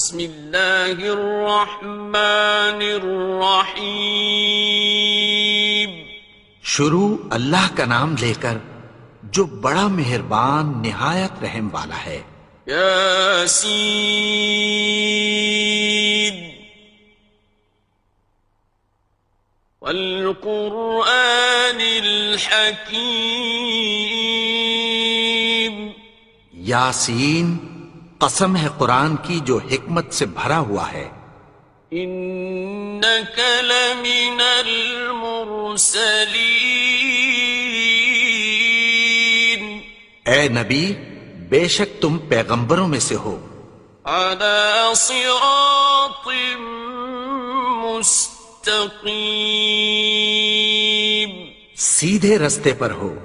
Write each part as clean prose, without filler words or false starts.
بسم اللہ الرحمن الرحیم. شروع اللہ کا نام لے کر جو بڑا مہربان نہایت رحم والا ہے. یاسین والقرآن الحکیم. یاسین، قسم ہے قرآن کی جو حکمت سے بھرا ہوا ہے. انک لمن المرسلین. اے نبی، بے شک تم پیغمبروں میں سے ہو. علی صراط مستقیم. سیدھے رستے پر ہو.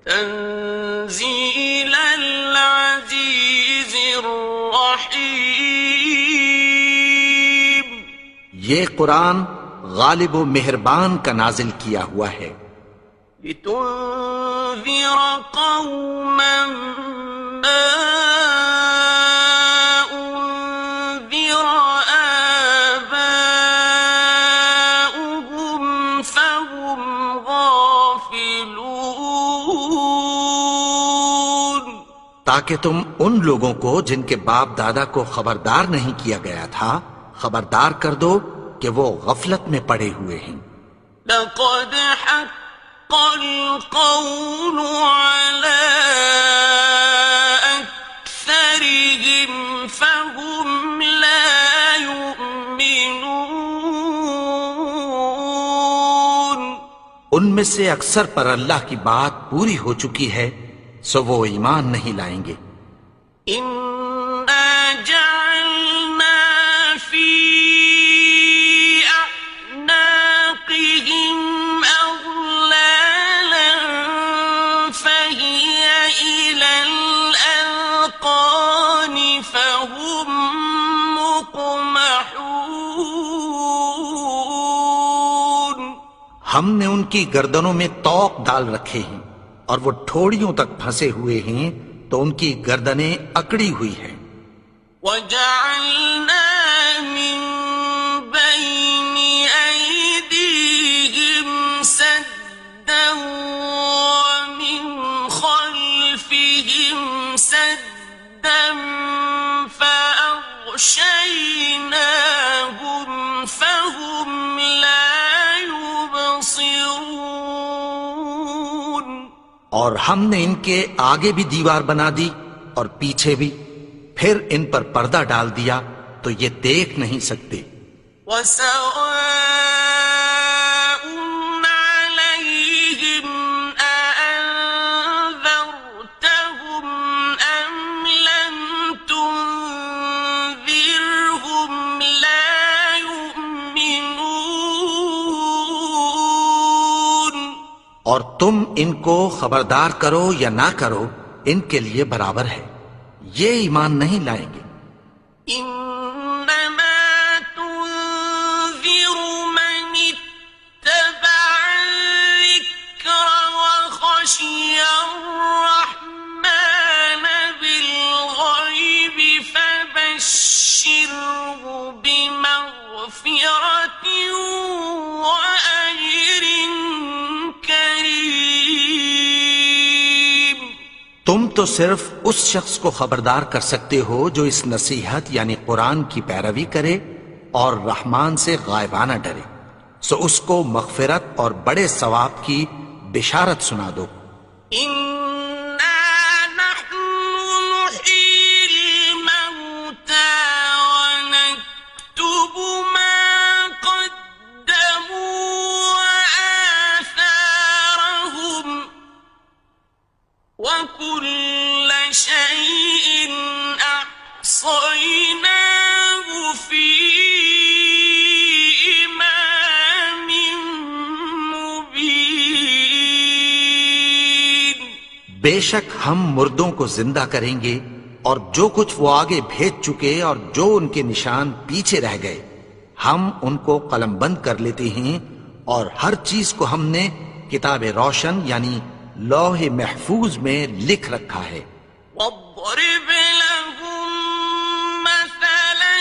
تنزیل العزیز الرحیم. یہ قرآن غالب و مہربان کا نازل کیا ہوا ہے. لتنذر قوما ما انذر آباؤهم فهم غافلون. تاکہ تم ان لوگوں کو جن کے باپ دادا کو خبردار نہیں کیا گیا تھا خبردار کر دو کہ وہ غفلت میں پڑے ہوئے ہیں. لقد حق القول على أكثرهم فهم لا يؤمنون. ان میں سے اکثر پر اللہ کی بات پوری ہو چکی ہے سو وہ ایمان نہیں لائیں گے. إنا جعلنا في أعناقهم أغلالا فهي إلى الأذقان فهم مقمحون. ہم نے ان کی گردنوں میں طوق ڈال رکھے ہیں اور وہ ٹھوڑیوں تک پھنسے ہوئے ہیں تو ان کی گردنیں اکڑی ہوئی ہیں. وَجَعَلْنَا مِن بَيْنِ أَيْدِيهِمْ سَدًّا وَمِنْ خَلْفِهِمْ سَدًّا فَأَغْشَيْنَاهُمْ فَهُمْ لَا يُبْصِرُونَ. اور ہم نے ان کے آگے بھی دیوار بنا دی اور پیچھے بھی، پھر ان پر پردہ ڈال دیا تو یہ دیکھ نہیں سکتے. وَسَوَاءٌ عَلَيْهِمْ أَأَنذَرْتَهُمْ أَمْ لَمْ تُنذِرْهُمْ لَا يُؤْمِنُونَ. اور تم ان کو خبردار کرو یا نہ کرو ان کے لیے برابر ہے، یہ ایمان نہیں لائیں گے. إنما تنذر من اتبع الذكر وخشي الرحمن بالغيب فبشره بمغفرة وأجر كريم. تم تو صرف اس شخص کو خبردار کر سکتے ہو جو اس نصیحت یعنی قرآن کی پیروی کرے اور رحمان سے غائبانہ ڈرے، سو اس کو مغفرت اور بڑے ثواب کی بشارت سنا دو. إنا نحن نحيي الموتى ونكتب ما قدموا وآثارهم وكل شيء أحصيناه في إمام مبين. بے شک ہم مردوں کو زندہ کریں گے اور جو کچھ وہ آگے بھیج چکے اور جو ان کے نشان پیچھے رہ گئے ہم ان کو قلم بند کر لیتے ہیں اور ہر چیز کو ہم نے کتاب روشن یعنی لوح محفوظ میں لکھ رکھا ہے. واضرب لهم مثلا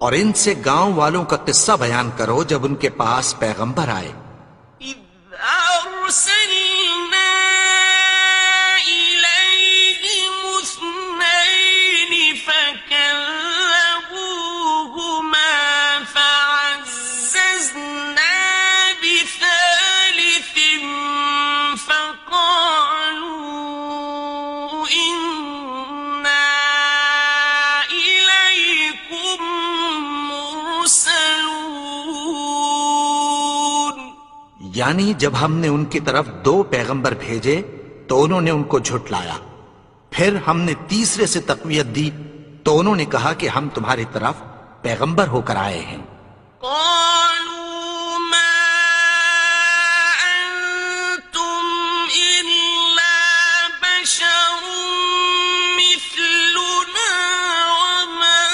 اور ان سے گاؤں والوں کا قصہ بیان کرو جب ان کے پاس پیغمبر آئے. إذ أرسلنا إليهم اثنين فكذبوهما فعززنا بثالث فقالوا إنا إليكم مرسلون. یعنی جب ہم نے ان کی طرف 2 پیغمبر بھیجے تو انہوں نے ان کو جھٹلایا. پھر ہم نے تیسرے سے تقویت دی تو انہوں نے کہا کہ ہم تمہاری طرف پیغمبر ہو کر آئے ہیں. قالوا ما أنتم إلا بشر مثلنا وما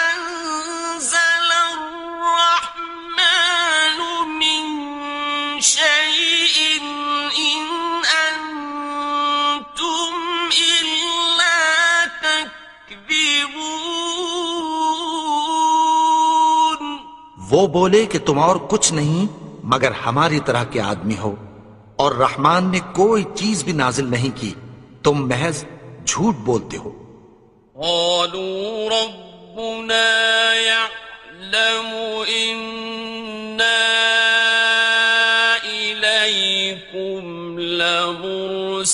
أنزل الرحمن من شيء إن أنتم إلا تكذبون. وہ بولے کہ تم اور کچھ نہیں مگر ہماری طرح کے آدمی ہو اور رحمان نے کوئی چیز بھی نازل نہیں کی، تم محض جھوٹ بولتے ہو. قالوا ربنا يعلم إنا إليكم لمرسلون.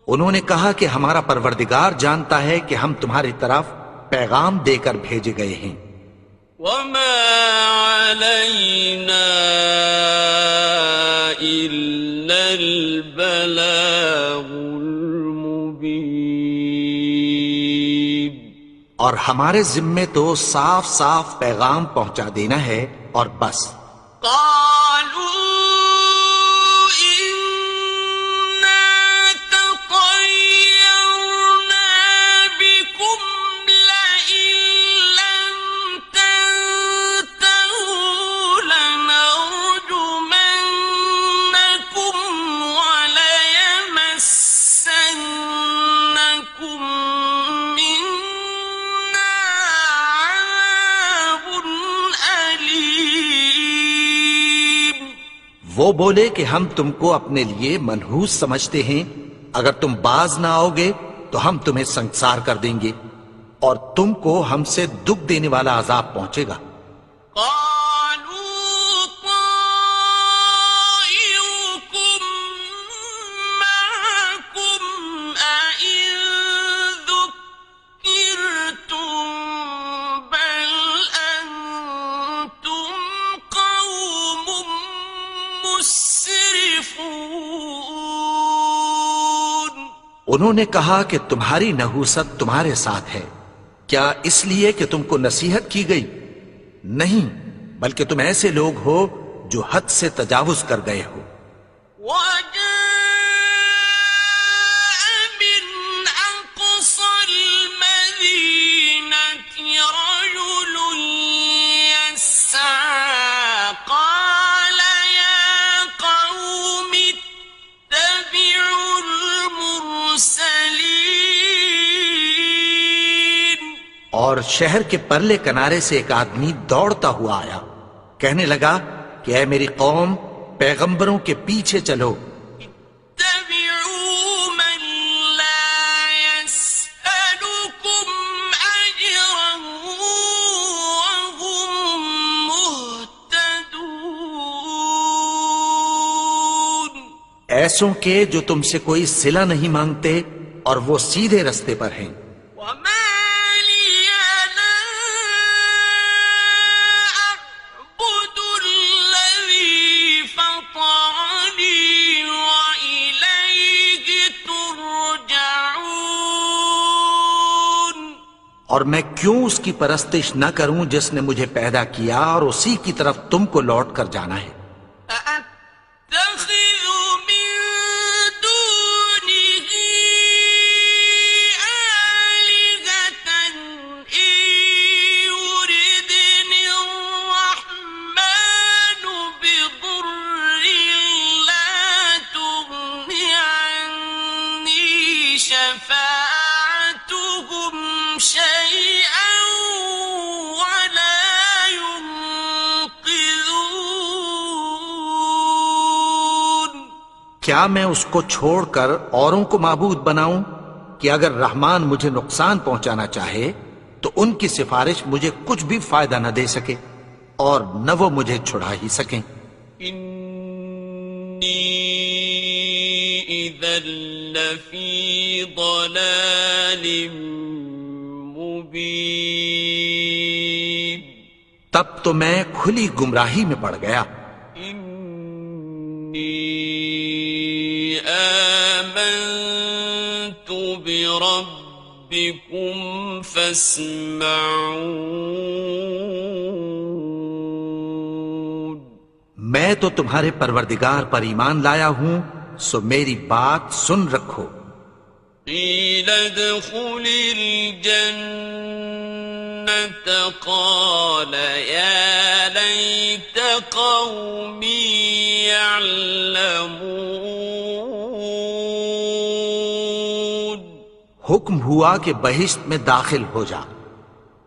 انہوں نے کہا کہ ہمارا پروردگار جانتا ہے کہ ہم تمہاری طرف پیغام دے کر بھیجے گئے ہیں. وما علينا إلا البلاغ المبين. اور ہمارے ذمے تو صاف صاف پیغام پہنچا دینا ہے اور بس. قالوا إنا تطيرنا بكم لئن لم تنتهوا لنرجمنكم وليمسنكم منا عذاب أليم. وہ بولے کہ ہم تم کو اپنے لیے منحوس سمجھتے ہیں، اگر تم باز نہ آؤ گے تو ہم تمہیں سنگسار کر دیں گے اور تم کو ہم سے دکھ دینے والا عذاب پہنچے گا. قالوا طائركم معكم أئن ذكرتم بل أنتم قوم مسرفون. انہوں نے کہا کہ تمہاری نحوست تمہارے ساتھ ہے، کیا اس لیے کہ تم کو نصیحت کی گئی؟ نہیں، بلکہ تم ایسے لوگ ہو جو حد سے تجاوز کر گئے ہو. وجاء من أقصى المدينة رجل يسعى قال يا قوم اتبعوا المرسلين. اور شہر کے پرلے کنارے سے ایک آدمی دوڑتا ہوا آیا، کہنے لگا کہ اے میری قوم، پیغمبروں کے پیچھے چلو. اتبعوا من لا يسألكم أجرا وهم مهتدون. ایسوں کے جو تم سے کوئی صلہ نہیں مانگتے اور وہ سیدھے رستے پر ہیں. وما لي لا أعبد الذي فطرني وإليه ترجعون. اور میں کیوں اس کی پرستش نہ کروں جس نے مجھے پیدا کیا اور اسی کی طرف تم کو لوٹ کر جانا ہے. أأتخذ من دونه آلهة إن يردني الرحمن بضر لا تغن عني شفاعتهم کیا میں اس کو چھوڑ کر اوروں کو معبود بناؤں کہ اگر رحمان مجھے نقصان پہنچانا چاہے تو ان کی سفارش مجھے کچھ بھی فائدہ نہ دے سکے اور نہ وہ مجھے چھڑا ہی سکیں۔ إني إذا لفي ضلال مبين تب تو میں کھلی گمراہی میں پڑ گیا۔ إني آمنت بربكم فاسمعون میں تو تمہارے پروردگار پر ایمان لایا ہوں، سو میری بات سن رکھو۔ قيل ادخل الجنة قال يا ليت قومي يعلمون حکم ہوا کہ بہشت میں داخل ہو جا،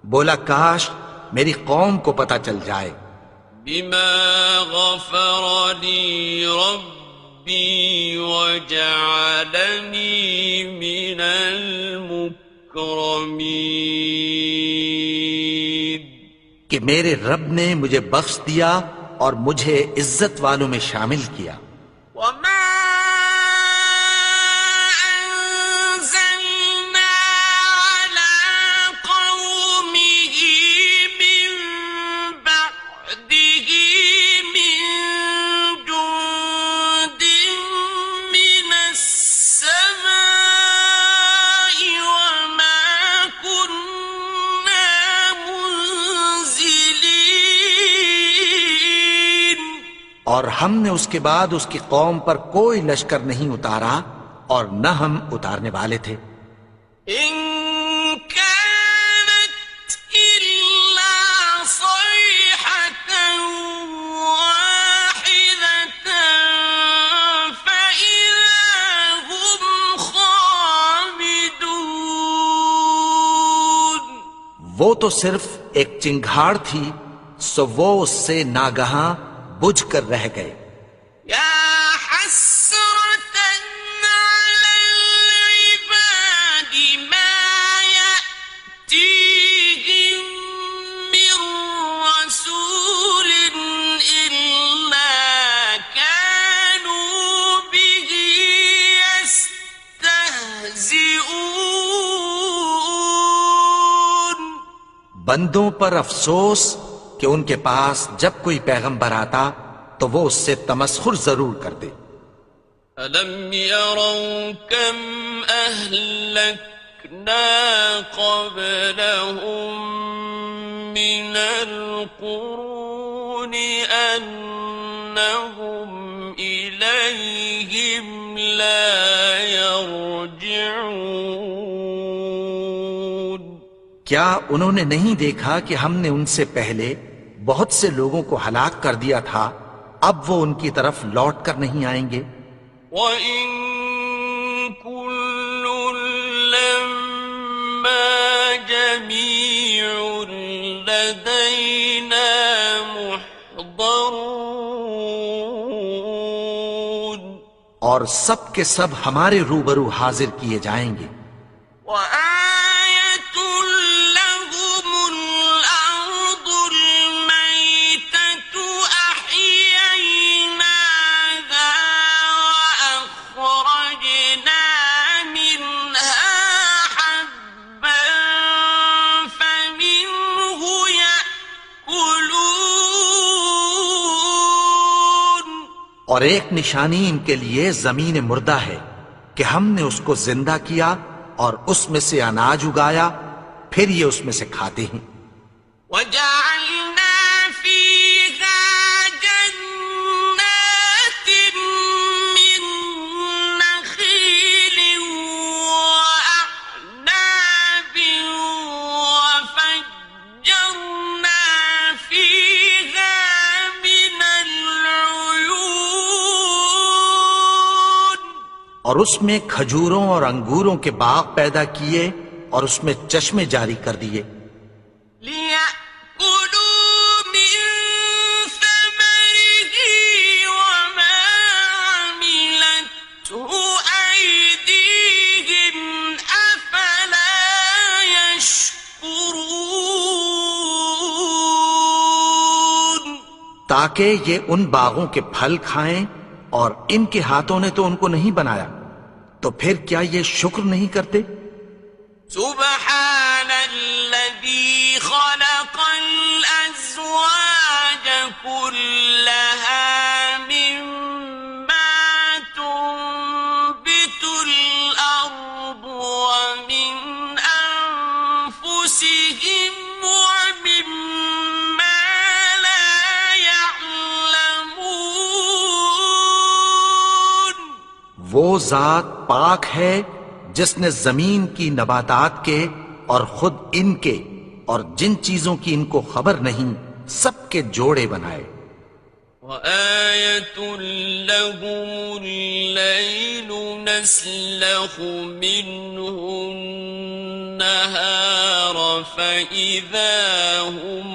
بولا کاش میری قوم کو پتہ چل جائے۔ بما غفر لي ربي وجعلني من المكرمين کہ میرے رب نے مجھے بخش دیا اور مجھے عزت والوں میں شامل کیا۔ وما أنزلنا على قومه من بعده من جند من السماء وما كنا منزلين اور ہم نے اس کے بعد اس کی قوم پر کوئی لشکر نہیں اتارا اور نہ ہم اتارنے والے تھے۔ إن كانت إلا صيحة واحدة فإذا هم خامدون وہ تو صرف ایک چنگھاڑ تھی، سو وہ اس سے ناگہاں بجھ کر رہ گئے۔ يا حسرة على العباد ما يأتيهم من رسول إلا كانوا به يستهزئون بندوں پر افسوس کہ ان کے پاس جب کوئی پیغمبر آتا تو وہ اس سے تمسخر ضرور کرتے۔ ألم يروا كم أهلكنا قبلهم من القرون أنهم إليهم لا يرجعون کیا انہوں نے نہیں دیکھا کہ ہم نے ان سے پہلے بہت سے لوگوں کو ہلاک کر دیا تھا، اب وہ ان کی طرف لوٹ کر نہیں آئیں گے؟ وَإِن كُلٌّ لَّمَّا جَمِيعٌ لَّدَيْنَا مُحْضَرُونَ اور سب کے سب ہمارے روبرو حاضر کیے جائیں گے۔ وَآيَةٌ لَّهُمُ الْأَرْضُ الْمَيْتَةُ أَحْيَيْنَاهَا وَأَخْرَجْنَا مِنْهَا حَبًّا فَمِنْهُ يَأْكُلُونَ اور ایک نشانی ان کے لیے زمین مردہ ہے کہ ہم نے اس کو زندہ کیا اور اس میں سے اناج اگایا، پھر یہ اس میں سے کھاتے ہیں۔ وَجَعَلْنَا فِيهَا جَنَّاتٍ مِّن نَّخِيلٍ وَأَعْنَابٍ وَفَجَّرْنَا فِيهَا مِنَ الْعُيُونِ اور اس میں کھجوروں اور انگوروں کے باغ پیدا کیے اور اس میں چشمے جاری کر دیے، لِيَأْكُلُوا مِن ثَمَرِهِ وَمَا عَمِلَتْهُ تاکہ یہ ان باغوں کے پھل کھائیں، اور ان کے ہاتھوں نے تو ان کو نہیں بنایا، تو پھر کیا یہ شکر نہیں کرتے؟ سبحان الذي خلق الأزواج كلها مما تنبت الأرض ومن أنفسهم ومما لا يعلمون. وہ ذات پاک ہے جس نے زمین کی نباتات کے اور خود ان کے اور جن چیزوں کی ان کو خبر نہیں سب کے جوڑے بنائے. وَآيَةٌ لَهُمُ اللَّيْلُ نَسْلَخُ مِنْهُ النَّهَارَ فَإِذَا هُمْ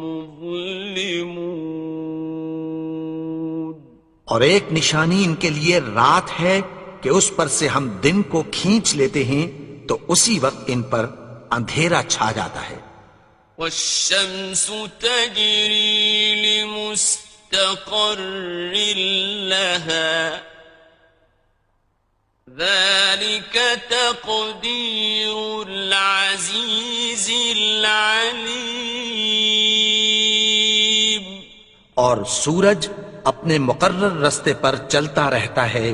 مُظْلِمُونَ. اور ایک نشانی ان کے لیے رات ہے کہ اس پر سے ہم دن کو کھینچ لیتے ہیں تو اسی وقت ان پر اندھیرا چھا جاتا ہے. وَالشَّمْسُ تَجْرِي لِمُسْتَقَرٍّ لَهَا ذَلِكَ تَقْدِيرُ الْعَزِيزِ الْعَلِيمِ. اور سورج اپنے مقرر رستے پر چلتا رہتا ہے،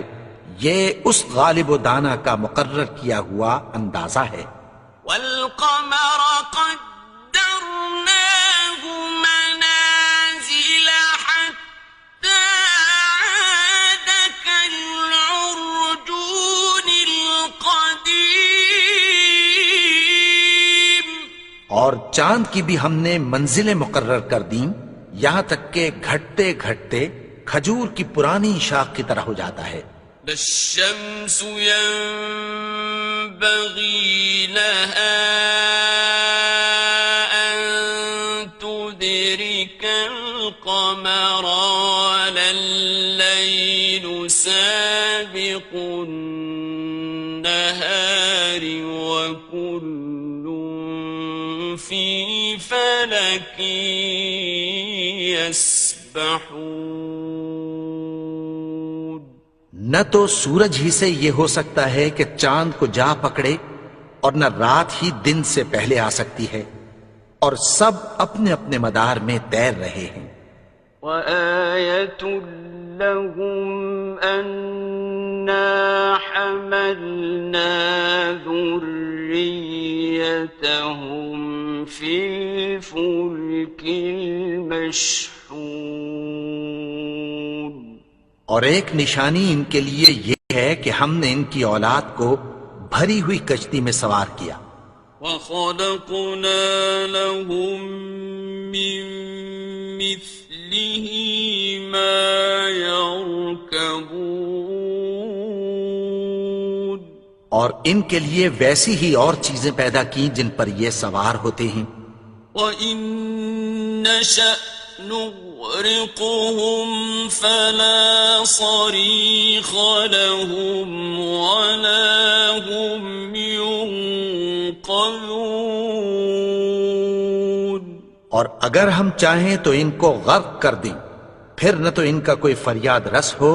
یہ اس غالب و دانا کا مقرر کیا ہوا اندازہ ہے. وَالْقَمَرَ قَدَّرْنَاهُ مَنَازِلَ حَتَّى عَادَ كَالْعُرْجُونِ الْقَدِيمِ. اور چاند کی بھی ہم نے منزلیں مقرر کر دیں، یہاں تک کہ گھٹتے گھٹتے کھجور کی پرانی شاخ کی طرح ہو جاتا ہے. لا الشمس ينبغي لها أن تدرك القمر ولا الليل سابق النهار وكل في فلك يسبحون. نہ تو سورج ہی سے یہ ہو سکتا ہے کہ چاند کو جا پکڑے، اور نہ رات ہی دن سے پہلے آ سکتی ہے، اور سب اپنے اپنے مدار میں تیر رہے ہیں. وَآيَةٌ لَهُمْ أَنَّا حَمَلْنَا ذُرِّيَّتَهُمْ فِي الْفُلْكِ الْمَشْحُونِ. اور ایک نشانی ان کے لیے یہ ہے کہ ہم نے ان کی اولاد کو بھری ہوئی کشتی میں سوار کیا. وَخَلَقْنَا لَهُم مِّن مِّثْلِهِ مَا يَرْكَبُونَ. اور ان کے لیے ویسی ہی اور چیزیں پیدا کی جن پر یہ سوار ہوتے ہیں. وَإِن نَّشَأْ نُغْرِقْهُمْ فَلَا صَرِيخَ لَهُمْ وَلَا هُمْ يُنقَذُونَ. اور اگر ہم چاہیں تو ان کو غرق کر دیں، پھر نہ تو ان کا کوئی فریاد رس ہو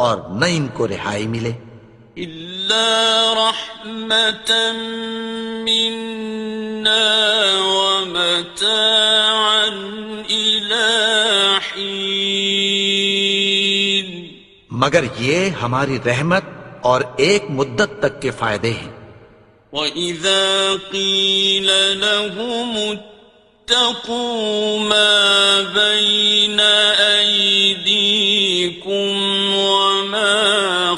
اور نہ ان کو رہائی ملے. إِلَّا رَحْمَةً مِّنَّا وَمَتَاعًا إِلَىٰ حِينٍ. مگر یہ ہماری رحمت اور ایک مدت تک کے فائدے ہیں. وَإِذَا قِيلَ لَهُمُ اتَّقُوا مَا بَيْنَ أَيْدِيكُمْ وَمَا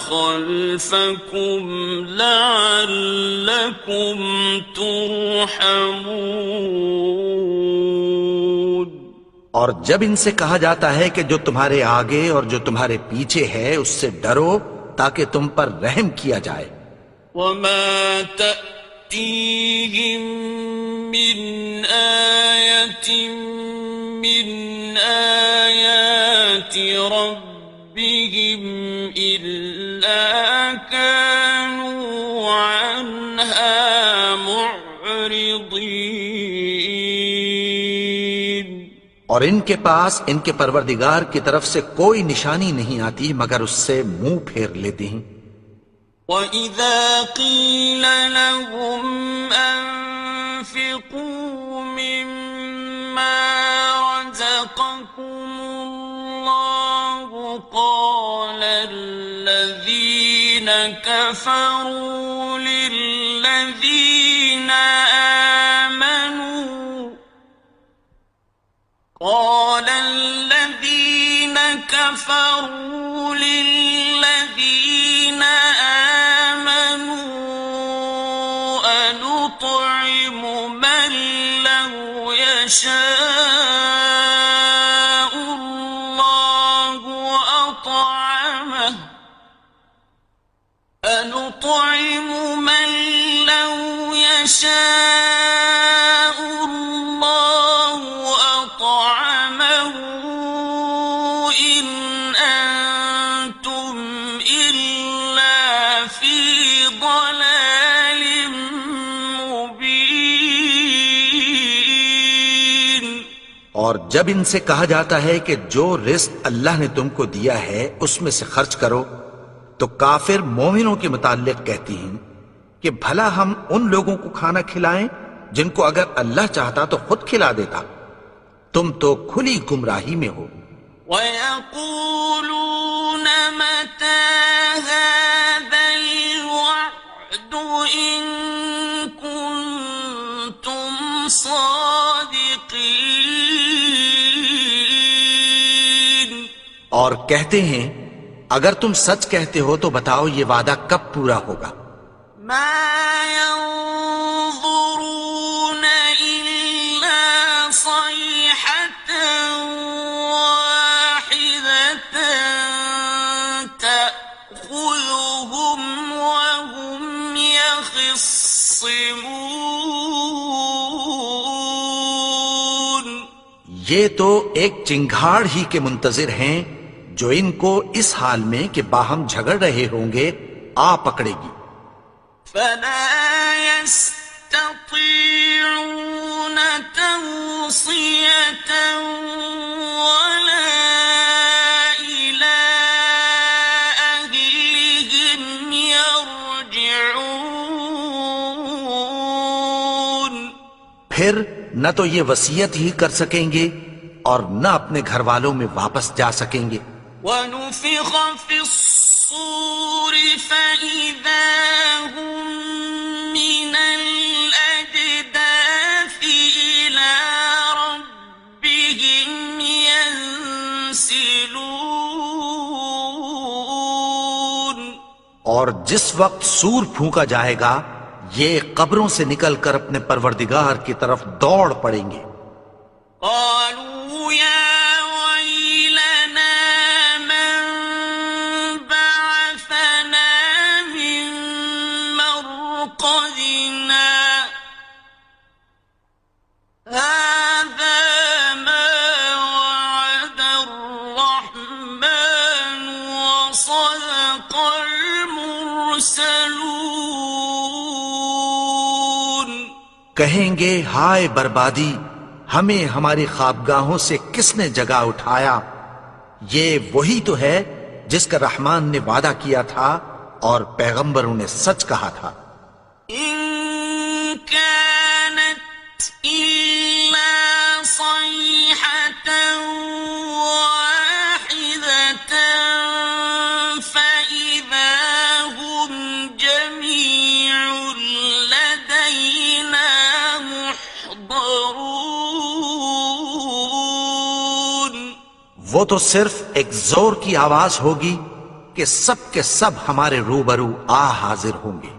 خَلْفَكُمْ لَعَلَّكُمْ تُرْحَمُونَ. اور جب ان سے کہا جاتا ہے کہ جو تمہارے آگے اور جو تمہارے پیچھے ہے اس سے ڈرو تاکہ تم پر رحم کیا جائے. وَمَا تَأْتِيهِم مِّنْ آيَةٍ مِّنْ آيَاتِ رَبِّهِمْ إِلَّا كَانُوا عَنْهَا مُعْرِضِينَ. اور ان کے پاس ان کے پروردگار کی طرف سے کوئی نشانی نہیں آتی مگر اس سے منہ پھیر لیتے ہیں۔ وَإِذَا قِيلَ لَهُمْ أَنفِقُوا مِمَّا رَزَقَكُمُ اللَّهُ قَالَ الَّذِينَ كَفَرُوا لِلَّذِينَ آمَنُوا أَنُطْعِمُ مَن لَّوْ يَشَاءُ اللَّهُ أَطْعَمَهُ إِنْ أَنتُمْ إِلَّا فِي ضَلَالٍ مُّبِينٍ۔ اور جب ان سے کہا جاتا ہے کہ جو رزق اللہ نے تم کو دیا ہے اس میں سے خرچ کرو، تو کافر مومنوں کے متعلق کہتی ہیں کہ بھلا ہم ان لوگوں کو کھانا کھلائیں جن کو اگر اللہ چاہتا تو خود کھلا دیتا، تم تو کھلی گمراہی میں ہو۔ وَيَقُولُونَ مَتَىٰ هَٰذَا الْوَعْدُ إِن كُنتُمْ صَادِقِينَ۔ اور کہتے ہیں اگر تم سچ کہتے ہو تو بتاؤ یہ وعدہ کب پورا ہوگا؟ مَا يَنظُرُونَ إِلَّا صَيْحَةً وَاحِدَةً تَأْخُذُهُمْ وَهُمْ يَخِصِّمُونَ۔ یہ تو ایک چنگھاڑ ہی کے منتظر ہیں جو ان کو اس حال میں کہ باہم جھگڑ رہے ہوں گے آ پکڑے گی۔ فَلَا يَسْتَطِيعُونَ تَوْصِيَةً وَلَا إِلَىٰ أَهْلِهِمْ يَرْجِعُونَ۔ پھر نہ تو یہ وصیت ہی کر سکیں گے اور نہ اپنے گھر والوں میں واپس جا سکیں گے۔ وَنُفِخَ فِي الصُّورِ فَإِذَا هُم مِّنَ الْأَجْدَاثِ إِلَىٰ رَبِّهِمْ يَنسِلُونَ۔ اور جس وقت سور پھونکا جائے گا یہ قبروں سے نکل کر اپنے پروردگار کی طرف دوڑ پڑیں گے۔ قالوا يا ويلنا من بعثنا من مرقدنا هذا ما وعد الرحمن وصدق المرسلون۔ کہیں گے ہائے بربادی، ہمیں ہماری خوابگاہوں سے کس نے جگا اٹھایا؟ یہ وہی تو ہے جس کا رحمان نے وعدہ کیا تھا اور پیغمبروں نے سچ کہا تھا۔ إن كانت إلا صيحة واحدة فإذا هم جميع لدينا محضرون۔ وہ تو صرف ایک زور کی آواز ہوگی کہ سب کے سب ہمارے روبرو آ حاضر ہوں گے۔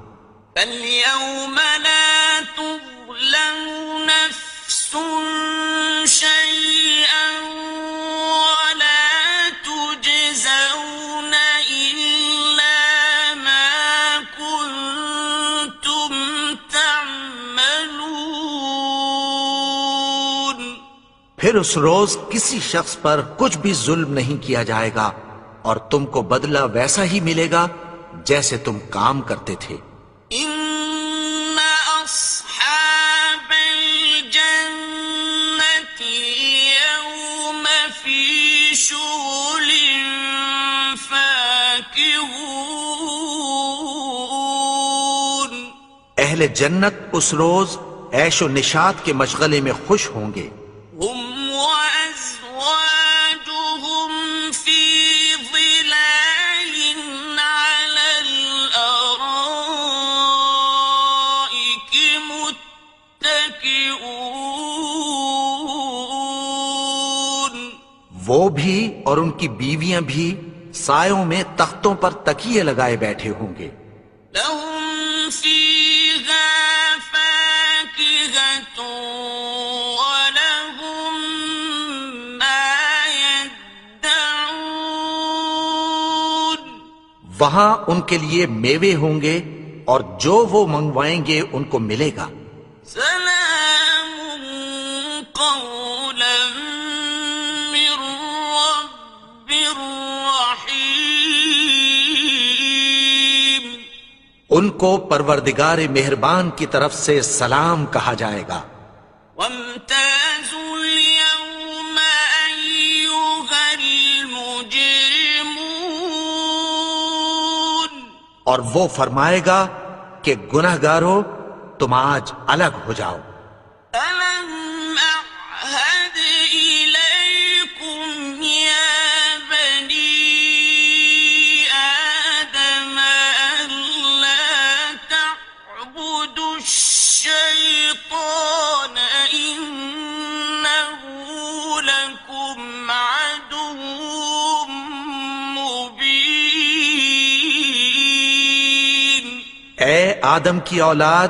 فَالْيَوْمَ لَا تُظْلَمُ نَفْسٌ شَيْئًا وَلَا تُجْزَوْنَ إِلَّا مَا كُنتُمْ تَعْمَلُونَ۔ پھر اس روز کسی شخص پر کچھ بھی ظلم نہیں کیا جائے گا اور تم کو بدلہ ویسا ہی ملے گا جیسے تم کام کرتے تھے۔ إِنَّ أَصْحَابَ الْجَنَّةِ الْيَوْمَ فاكهون اہل جنت اس روز عیش و نشاط کے مشغلے میں خوش ہوں گے. هم وأزواجهم في ظلال على الأرائك متكئون وہ بھی اور ان کی بیویاں بھی سایوں میں تختوں پر تکیے لگائے بیٹھے ہوں گے. لهم فيها فاكهة ولهم ما يدعون وہاں ان کے لیے میوے ہوں گے اور جو وہ منگوائیں گے ان کو ملے گا. سلام قولا من رب رحيم ان کو پروردگار مہربان کی طرف سے سلام کہا جائے گا. وامتازوا اليوم أيها المجرمون اور وہ فرمائے گا کہ گنہگارو تم آج الگ ہو جاؤ. ألم أعهد إليكم يا بني آدم ألا تعبدوا الشيطان إنه لكم عدو مبين اے آدم کی اولاد،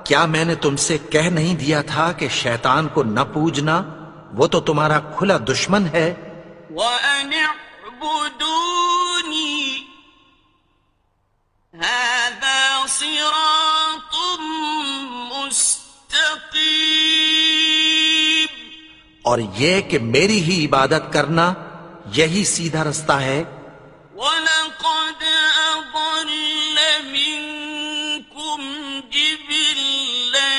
کیا میں نے تم سے کہہ نہیں دیا تھا کہ شیطان کو نہ پوجنا؟ وہ تو تمہارا کھلا دشمن ہے. وأن اعبدوني هذا صراط مستقيم اور یہ کہ میری ہی عبادت کرنا یہی سیدھا رستہ ہے. وَلَقَدْ أَضَلَّ مِنكُمْ جِبِلًّا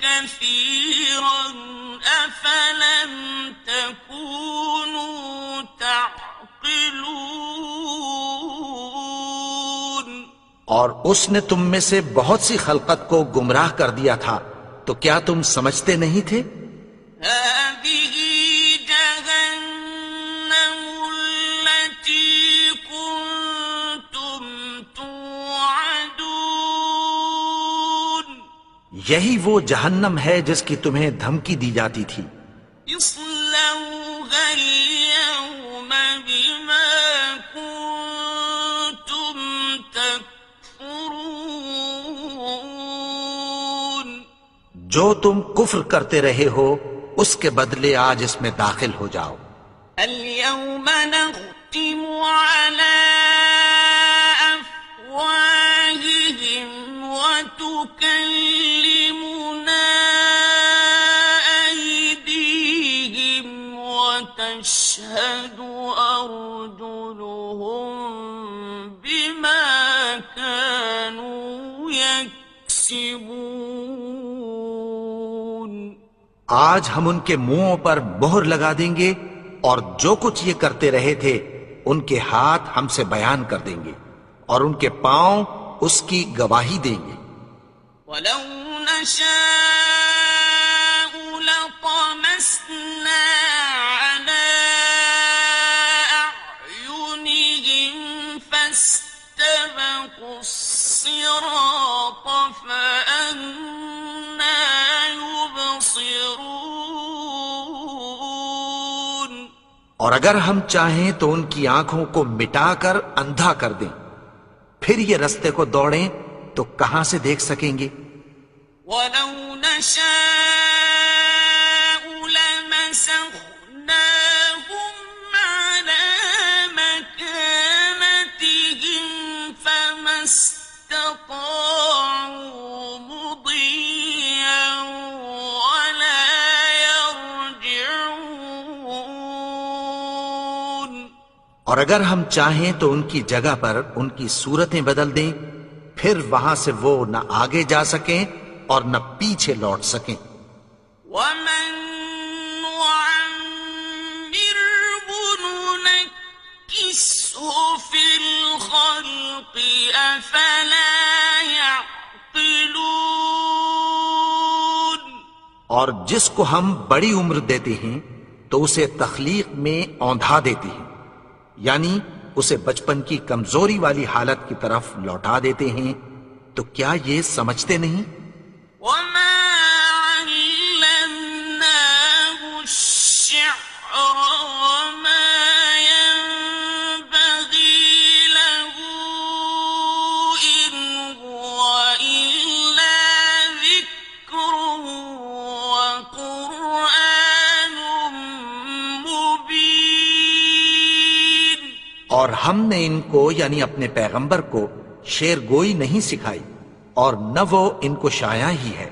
كَثِيرًا أَفَلَمْ تَكُونُوا تَعْقِلُونَ اور اس نے تم میں سے بہت سی خلقت کو گمراہ کر دیا تھا، تو کیا تم سمجھتے نہیں تھے؟ هذه جهنم التي كنتم توعدون یہی وہ جہنم ہے جس کی تمہیں دھمکی دی جاتی تھی. اصلوها اليوم بما كنتم تكفرون جو تم کفر کرتے رہے ہو اس کے بدلے آج اس میں داخل ہو جاؤ. اليوم نختم على أفواههم وتكلمنا أيديهم وتشهد أرجلهم بما كانوا يكسبون آج ہم ان کے منہوں پر مہر لگا دیں گے اور جو کچھ یہ کرتے رہے تھے ان کے ہاتھ ہم سے بیان کر دیں گے اور ان کے پاؤں اس کی گواہی دیں گے. ولو نشاء لطمسنا على أعينهم فاستبقوا الصراط فأنى يبصرون اور اگر ہم چاہیں تو ان کی آنکھوں کو مٹا کر اندھا کر دیں، پھر یہ رستے کو دوڑیں تو کہاں سے دیکھ سکیں گے؟ ولو نشاء لمسخناهم على مكانتهم فما استطاعوا مضيا ولا يرجعون اور اگر ہم چاہیں تو ان کی جگہ پر ان کی صورتیں بدل دیں، پھر وہاں سے وہ نہ آگے جا سکیں اور نہ پیچھے لوٹ سکیں. ومن نعمره ننكسه في الخلق أفلا يعقلون اور جس کو ہم بڑی عمر دیتے ہیں تو اسے تخلیق میں اوندھا دیتے ہیں، یعنی اسے بچپن کی کمزوری والی حالت کی طرف لوٹا دیتے ہیں، تو کیا یہ سمجھتے نہیں؟ وما علمناه الشعر وما ينبغي له إن هو إلا ذكر وقرآن مبين اور ہم نے ان کو یعنی اپنے پیغمبر کو شعر گوئی نہیں سکھائی، اور نہ وہ ان کو شایع ہی ہے،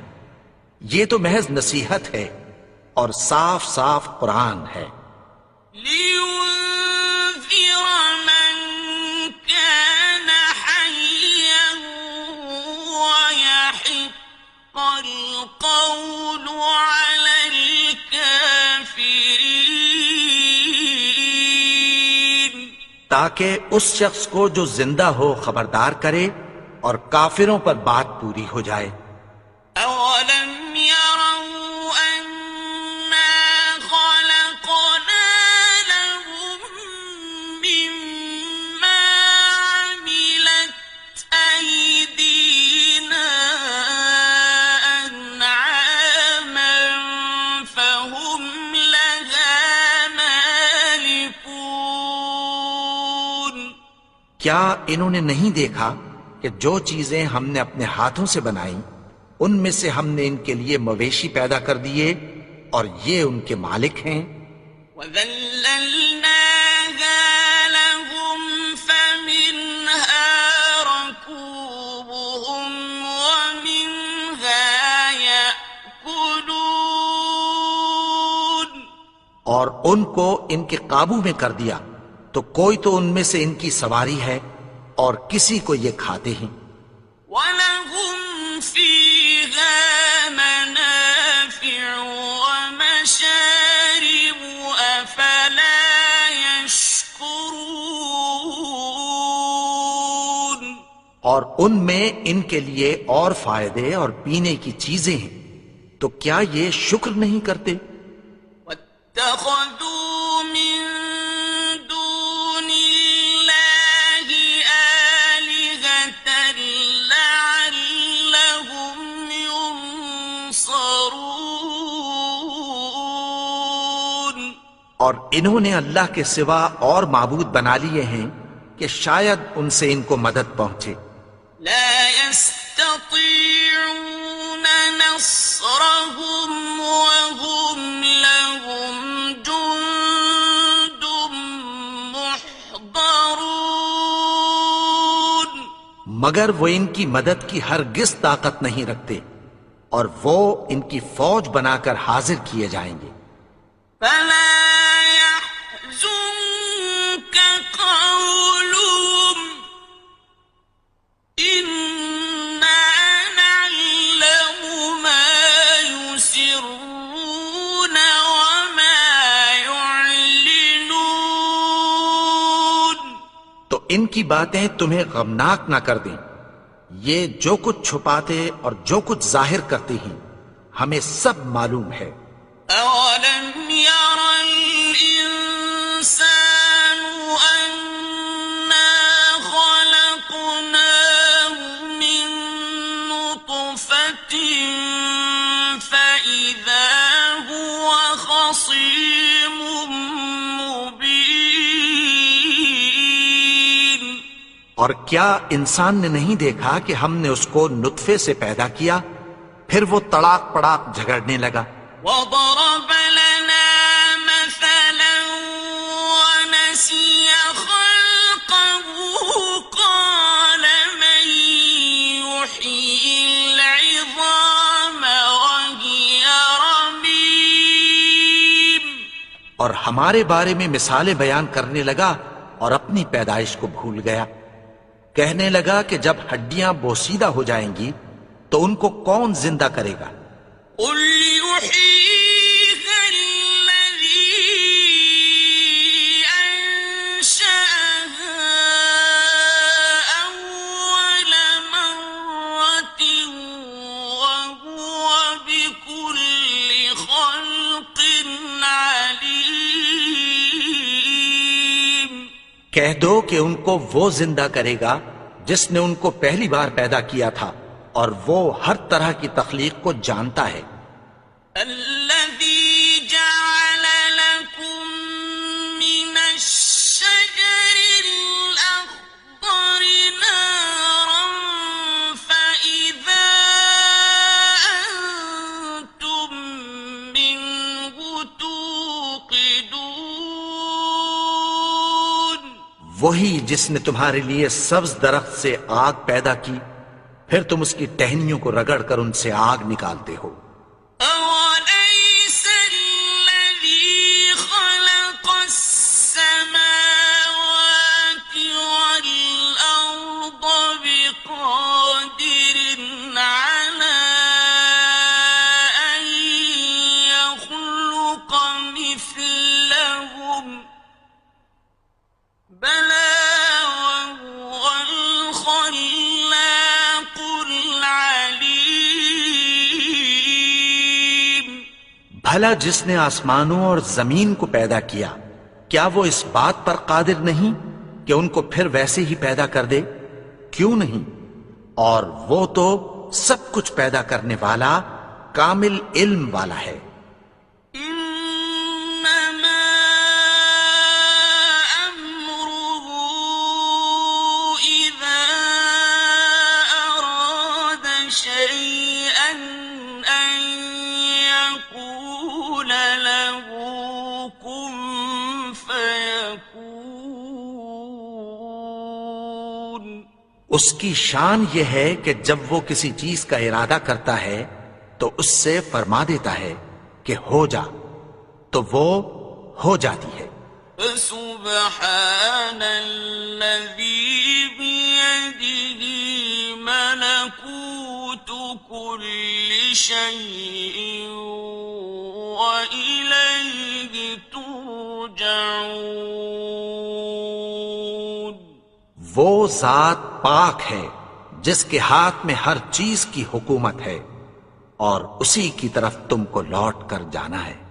یہ تو محض نصیحت ہے اور صاف صاف قرآن ہے، لينذر من كان حيا ويحق القول على الكافرين تاکہ اس شخص کو جو زندہ ہو خبردار کرے اور کافروں پر بات پوری ہو جائے۔ أولم يروا أنا خلقنا لهم مما عملت أيدينا أنعاما فهم لها مالكون کیا انہوں نے نہیں دیکھا کہ جو چیزیں ہم نے اپنے ہاتھوں سے بنائیں ان میں سے ہم نے ان کے لیے مویشی پیدا کر دیے اور یہ ان کے مالک ہیں؟ وَذَلَّلْنَاهَا لَهُمْ فَمِنْهَا رَكُوبُهُمْ وَمِنْهَا يَأْكُلُونَ اور ان کو ان کے قابو میں کر دیا تو کوئی تو ان میں سے ان کی سواری ہے اور کسی کو یہ کھاتے ہیں۔ وَلَهُمْ فِيهَا مَنَافِعُ وَمَشَارِبُ أَفَلَا يَشْكُرُونَ اور ان میں ان کے لیے اور فائدے اور پینے کی چیزیں ہیں، تو کیا یہ شکر نہیں کرتے؟ وَاتَّخَذُوا مِن دُونِ اللَّهِ آلِهَةً لَعَلَّهُمْ يُنصَرُونَ اور انہوں نے اللہ کے سوا اور معبود بنا لیے ہیں کہ شاید ان سے ان کو مدد پہنچے۔ لا يستطيعون نصرهم وهم لهم جند محضرون مگر وہ ان کی مدد کی ہرگز طاقت نہیں رکھتے اور وہ ان کی فوج بنا کر حاضر کیے جائیں گے۔ فلا يحزنك قولهم إنا نعلم ما يسرون وما يعلنون تو ان کی باتیں تمہیں غمناک نہ کر دیں، یہ جو کچھ چھپاتے اور جو کچھ ظاہر کرتے ہیں ہمیں سب معلوم ہے۔ أولم ير الإنسان أنا خلقناه من نطفة فإذا هو خصيم مبين اور کیا انسان نے نہیں دیکھا کہ ہم نے اس کو نطفے سے پیدا کیا، پھر وہ تڑاک پڑاک جھگڑنے لگا۔ وضرب لنا مثلا ونسي خلقه قال من يحيي العظام وهي رميم اور ہمارے بارے میں مثالیں بیان کرنے لگا اور اپنی پیدائش کو بھول گیا۔ کہنے لگا کہ جب ہڈیاں بوسیدہ ہو جائیں گی تو ان کو کون زندہ کرے گا؟ قل يحييها الذي أنشأها کہہ دو کہ ان کو وہ زندہ کرے گا جس نے ان کو پہلی بار پیدا کیا تھا، اور وہ ہر طرح کی تخلیق کو جانتا ہے۔ الذي جعل لكم من الشجر الأخضر نارا فإذا أنتم منه توقدون، وہی جس نے تمہارے لیے سبز درخت سے آگ پیدا کی، پھر تم اس کی ٹہنیوں کو رگڑ کر ان سے آگ نکالتے ہو۔ أوليس الذي خلق السماوات والأرض بقادر على أن يخلق مثلهم، بلى وهو الخلاق العليم۔ بھلا جس نے آسمانوں اور زمین کو پیدا کیا، کیا وہ اس بات پر قادر نہیں کہ ان کو پھر ویسے ہی پیدا کر دے؟ کیوں نہیں؟ اور وہ تو سب کچھ پیدا کرنے والا، کامل علم والا ہے۔ إنما أمره إذا أراد شيئا أن يقول له كن فيكون۔ اس کی شان یہ ہے کہ جب وہ کسی چیز کا ارادہ کرتا ہے تو اس سے فرما دیتا ہے کہ ہو جا، تو وہ ہو جاتی ہے۔ فسبحان الذي بيده ملكوت كل شيء وإليه ترجعون۔ وہ ذات پاک ہے جس کے ہاتھ میں ہر چیز کی حکومت ہے، اور اسی کی طرف تم کو لوٹ کر جانا ہے۔